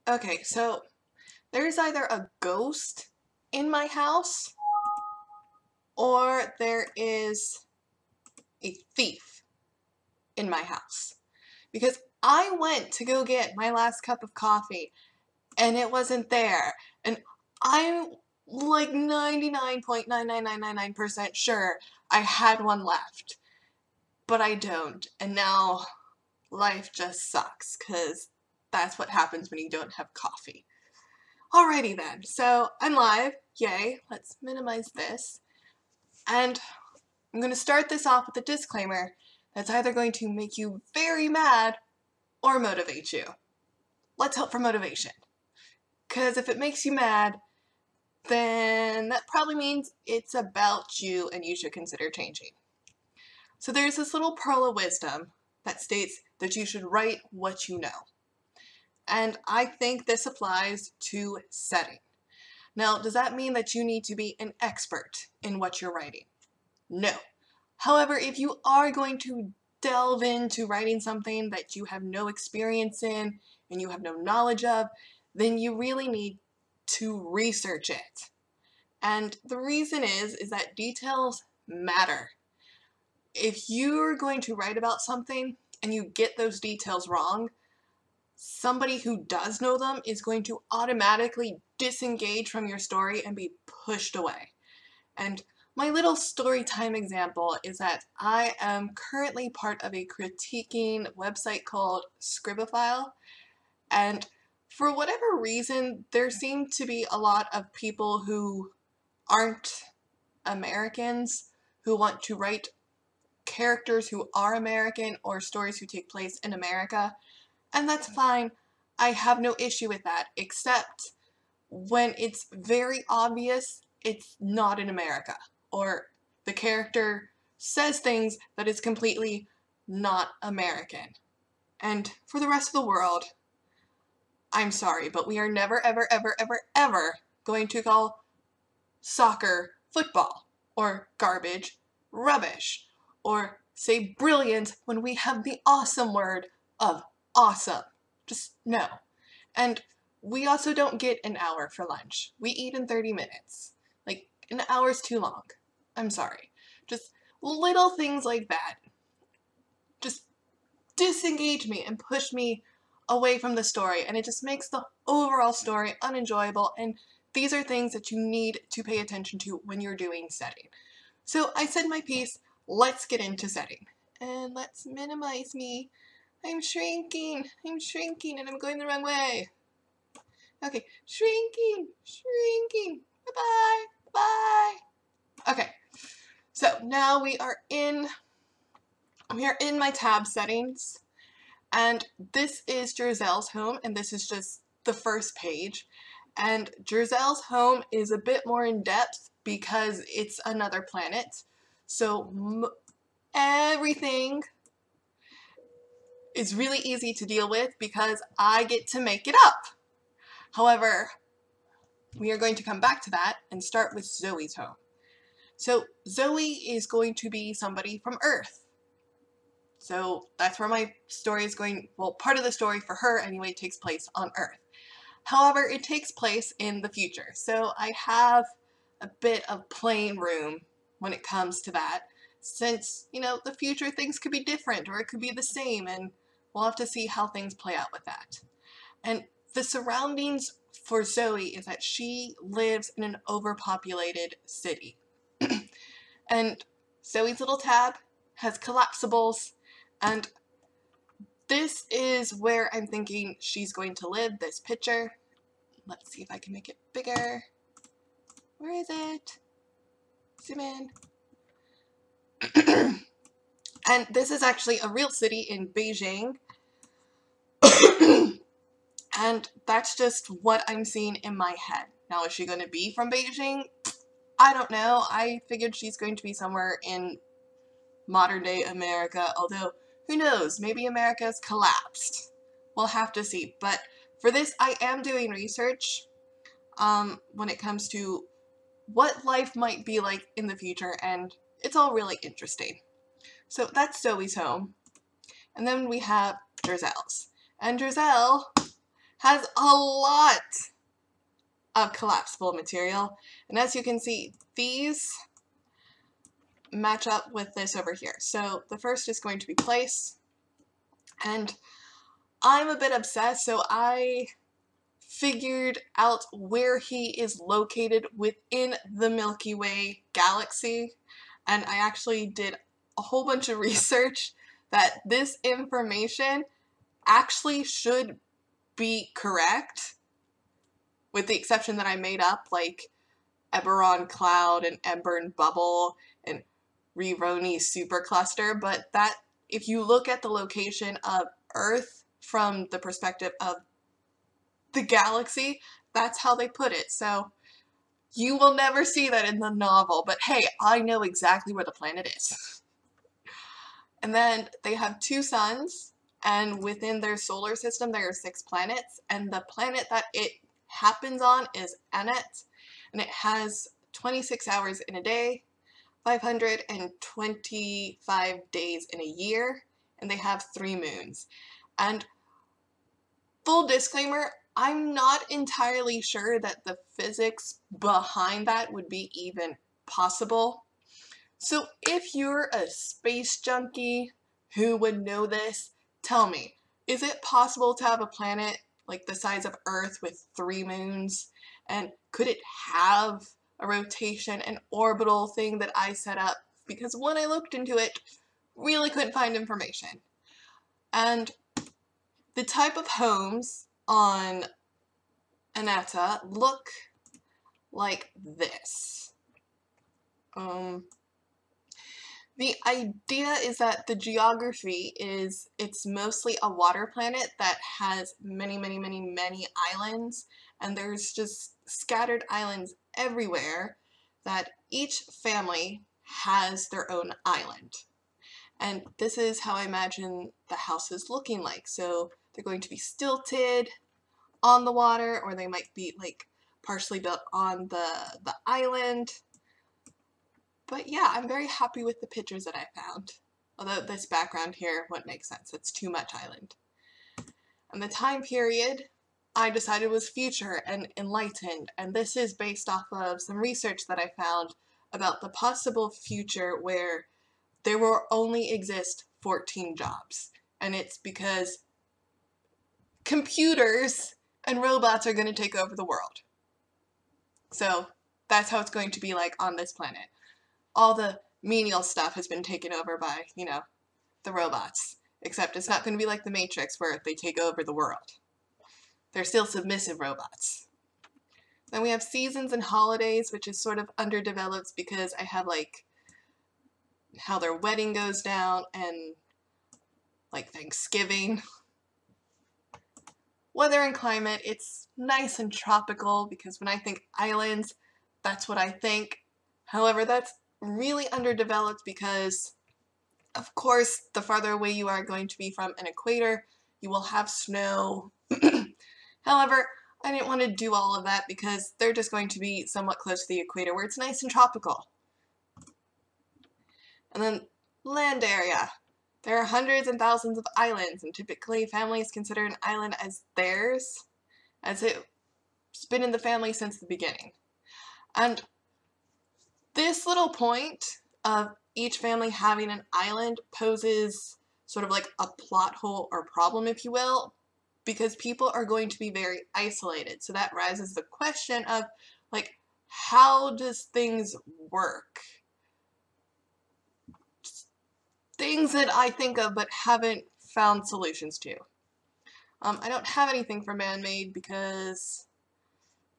Okay, so there's either a ghost in my house or there is a thief in my house. Because I went to go get my last cup of coffee and it wasn't there. And I'm like 99.99999% sure I had one left. But I don't. And now life just sucks because that's what happens when you don't have coffee. Alrighty then, so I'm live, yay, let's minimize this, and I'm going to start this off with a disclaimer that's either going to make you very mad or motivate you. Let's hope for motivation, because if it makes you mad, then that probably means it's about you and you should consider changing. So there's this little pearl of wisdom that states that you should write what you know. And I think this applies to setting. Now, does that mean that you need to be an expert in what you're writing? No. However, if you are going to delve into writing something that you have no experience in and you have no knowledge of, then you really need to research it. And the reason is that details matter. If you're going to write about something and you get those details wrong, somebody who does know them is going to automatically disengage from your story and be pushed away. And my little story time example is that I am currently part of a critiquing website called Scribophile, and for whatever reason, there seem to be a lot of people who aren't Americans who want to write characters who are American or stories who take place in America. And that's fine. I have no issue with that, except when it's very obvious it's not in America, or the character says things that is completely not American. And for the rest of the world, I'm sorry, but we are never, ever, ever, ever, ever going to call soccer football, or garbage rubbish, or say brilliant when we have the awesome word of awesome. Just no. And we also don't get an hour for lunch. We eat in 30 minutes. Like, an hour's too long. I'm sorry. Just little things like that just disengage me and push me away from the story, and it just makes the overall story unenjoyable, and these are things that you need to pay attention to when you're doing setting. So I said my piece, let's get into setting. And let's minimize me. I'm shrinking, and I'm going the wrong way. Okay, shrinking, bye-bye, bye. Okay, so now we are in my tab settings, and this is Jerzel's home, and this is just the first page. And Jerzel's home is a bit more in depth because it's another planet, so everything is really easy to deal with because I get to make it up. However, we are going to come back to that and start with Zoe's home. So Zoe is going to be somebody from Earth. So that's where my story is going, well, part of the story for her anyway takes place on Earth. However, it takes place in the future. So I have a bit of playing room when it comes to that, since, you know, the future things could be different or it could be the same, and we'll have to see how things play out with that. And the surroundings for Zoe is that she lives in an overpopulated city. And Zoe's little tab has collapsibles, and this is where I'm thinking she's going to live, this picture. Let's see if I can make it bigger. Where is it? Zoom in. And this is actually a real city in Beijing. And that's just what I'm seeing in my head. Now, is she going to be from Beijing? I don't know. I figured she's going to be somewhere in modern day America, although who knows, maybe America's collapsed. We'll have to see. But for this, I am doing research when it comes to what life might be like in the future, and it's all really interesting. So that's Zoe's home. And then we have Jerzel's. And Jerzel has a lot of collapsible material. And as you can see, these match up with this over here. So the first is going to be place. And I'm a bit obsessed, so I figured out where he is located within the Milky Way galaxy. And I actually did a whole bunch of research that this information actually should be correct, with the exception that I made up, like Eberron Cloud and Embern Bubble and Rironi Supercluster. But that, if you look at the location of Earth from the perspective of the galaxy, that's how they put it. So you will never see that in the novel, but hey, I know exactly where the planet is. And then they have 2 suns, and within their solar system there are 6 planets, and the planet that it happens on is Anet, and it has 26 hours in a day, 525 days in a year, and they have 3 moons. And full disclaimer, I'm not entirely sure that the physics behind that would be even possible. So if you're a space junkie who would know this, tell me, is it possible to have a planet like the size of Earth with 3 moons? And could it have a rotation and orbital thing that I set up? Because when I looked into it, really couldn't find information. And the type of homes on Anata look like this. The idea is that the geography is, it's mostly a water planet that has many, many, many, many islands, and there's just scattered islands everywhere that each family has their own island. And this is how I imagine the houses looking like. So they're going to be stilted on the water, or they might be like partially built on the island. But yeah, I'm very happy with the pictures that I found. Although this background here wouldn't make sense, it's too much island. And the time period I decided was future and enlightened, and this is based off of some research that I found about the possible future where there will only exist 14 jobs. And it's because computers and robots are going to take over the world. So that's how it's going to be like on this planet. All the menial stuff has been taken over by, you know, the robots. Except it's not going to be like the Matrix where they take over the world. They're still submissive robots. Then we have seasons and holidays, which is sort of underdeveloped because I have like how their wedding goes down and like Thanksgiving. Weather and climate, it's nice and tropical because when I think islands, that's what I think. However, that's really underdeveloped because, of course, the farther away you are going to be from an equator, you will have snow. However, I didn't want to do all of that because they're just going to be somewhat close to the equator where it's nice and tropical. And then land area. There are hundreds and thousands of islands, and typically families consider an island as theirs, as it's been in the family since the beginning. And this little point of each family having an island poses sort of like a plot hole or problem, if you will, because people are going to be very isolated. So that raises the question of, like, how does things work? Things that I think of but haven't found solutions to. I don't have anything for man-made because,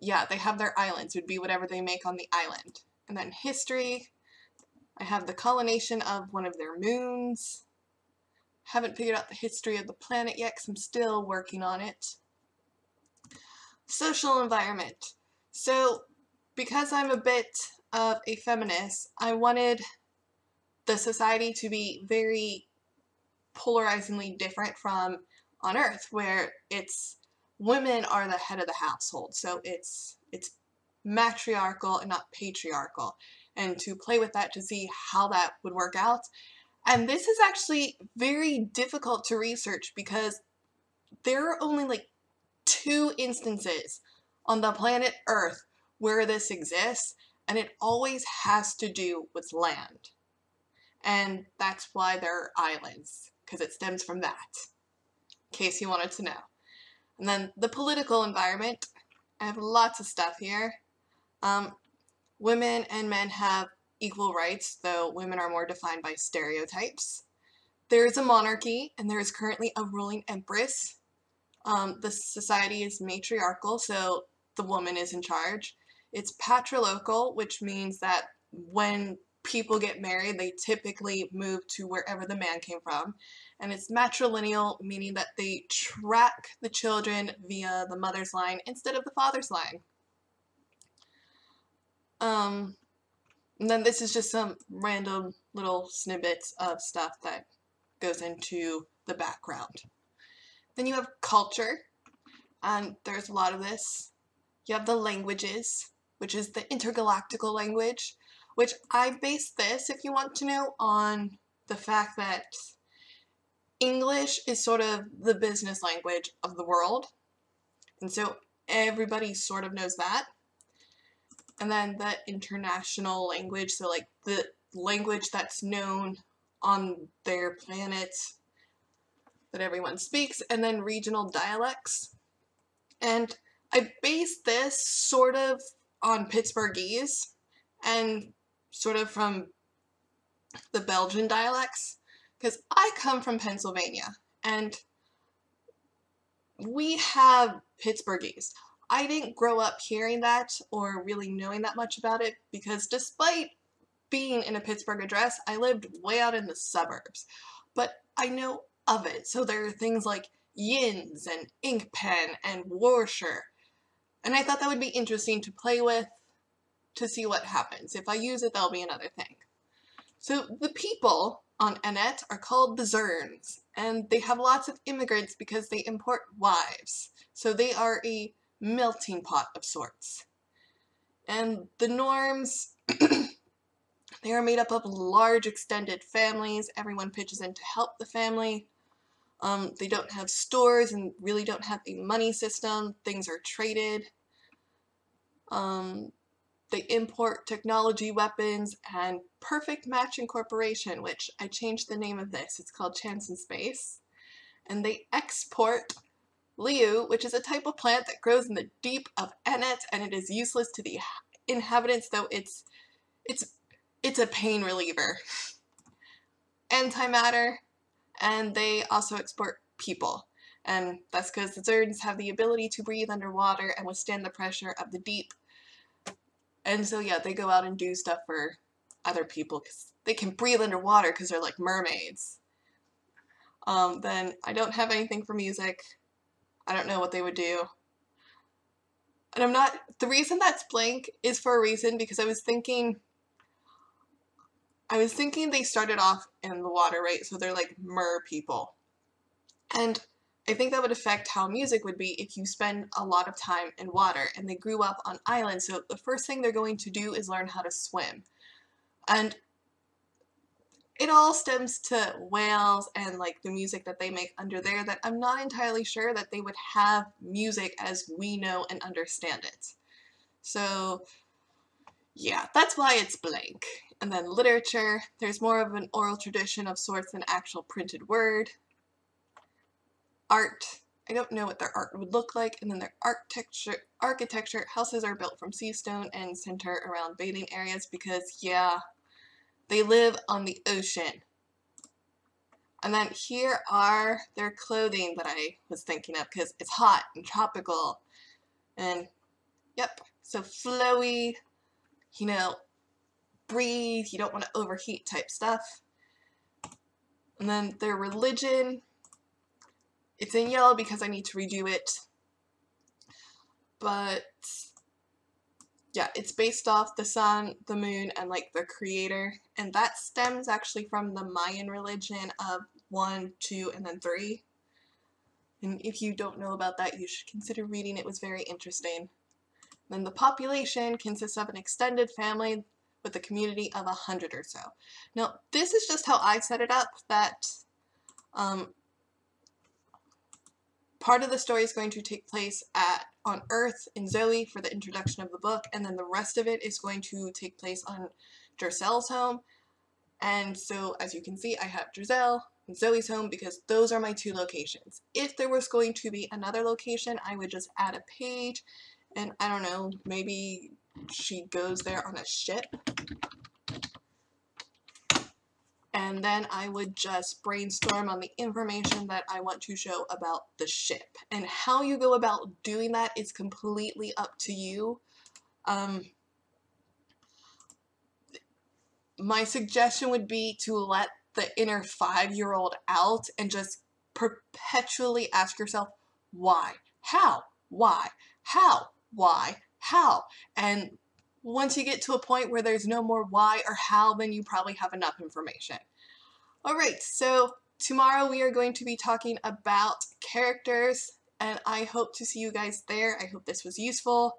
yeah, they have their islands. It would be whatever they make on the island. And then history, I have the colonization of one of their moons. Haven't figured out the history of the planet yet because I'm still working on it. Social environment. So, because I'm a bit of a feminist, I wanted the society to be very polarizingly different from on Earth, where it's women are the head of the household. So it's matriarchal and not patriarchal. And to play with that to see how that would work out. And this is actually very difficult to research because there are only like 2 instances on the planet Earth where this exists, and it always has to do with land. And that's why there are islands, because it stems from that, in case you wanted to know. And then the political environment, I have lots of stuff here. Women and men have equal rights, though women are more defined by stereotypes. There is a monarchy, and there is currently a ruling empress. The society is matriarchal, so the woman is in charge. It's patrilocal, which means that when people get married, they typically move to wherever the man came from. And it's matrilineal, meaning that they track the children via the mother's line instead of the father's line. And then this is just some random little snippets of stuff that goes into the background. Then you have culture, and there's a lot of this. You have the languages, which is the intergalactical language, which I base this, if you want to know, on the fact that English is sort of the business language of the world, and so everybody sort of knows that. And then the international language, so like the language that's known on their planet that everyone speaks, and then regional dialects. And I base this sort of on Pittsburghese and sort of from the Belgian dialects, because I come from Pennsylvania, and we have Pittsburghese. I didn't grow up hearing that or really knowing that much about it, because despite being in a Pittsburgh address, I lived way out in the suburbs. But I know of it, so there are things like yins and ink pen and Worcester, and I thought that would be interesting to play with to see what happens. If I use it, that'll be another thing. So the people on Annette are called the Zerns, and they have lots of immigrants because they import wives. So they are a melting pot of sorts. And the Norms, they are made up of large extended families. Everyone pitches in to help the family. They don't have stores and really don't have a money system. Things are traded. They import technology, weapons, and Perfect Match Incorporation, which I changed the name of this. It's called Chance and Space. And they export liu, which is a type of plant that grows in the deep of Annette, and it is useless to the inhabitants, though it's a pain reliever. Antimatter, and they also export people. And that's because the Zerns have the ability to breathe underwater and withstand the pressure of the deep. And so yeah, they go out and do stuff for other people because they can breathe underwater because they're like mermaids. Then I don't have anything for music. I don't know what they would do. And the reason that's blank is for a reason, because I was thinking they started off in the water, right? So they're like mer people. And I think that would affect how music would be if you spend a lot of time in water, and they grew up on islands, so the first thing they're going to do is learn how to swim. And it all stems to whales and like the music that they make under there, that I'm not entirely sure that they would have music as we know and understand it. So yeah, that's why it's blank. And then literature, there's more of an oral tradition of sorts than actual printed word. Art, I don't know what their art would look like. And then their architecture, houses are built from sea stone and center around bathing areas because, yeah, they live on the ocean. And then here are their clothing that I was thinking of because it's hot and tropical. And, yep, so flowy, you know, breathe, you don't want to overheat type stuff. And then their religion, it's in yellow because I need to redo it. But yeah, it's based off the sun, the moon, and like the creator. And that stems actually from the Mayan religion of 1, 2, and then 3. And if you don't know about that, you should consider reading. It was very interesting. Then the population consists of an extended family with a community of 100 or so. Now, this is just how I set it up, that part of the story is going to take place on Earth in Zoe for the introduction of the book, and then the rest of it is going to take place on Jersel's home. And so, as you can see, I have Jersel and Zoe's home because those are my 2 locations. If there was going to be another location, I would just add a page, and I don't know, maybe she goes there on a ship. And then I would just brainstorm on the information that I want to show about the ship. And how you go about doing that is completely up to you. My suggestion would be to let the inner 5-year-old out and just perpetually ask yourself, why? How? Why? How? Why? How? And once you get to a point where there's no more why or how, then you probably have enough information. Alright, so tomorrow we are going to be talking about characters, and I hope to see you guys there. I hope this was useful,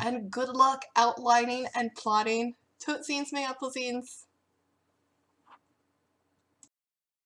and good luck outlining and plotting. Tot ziens, my appelziens.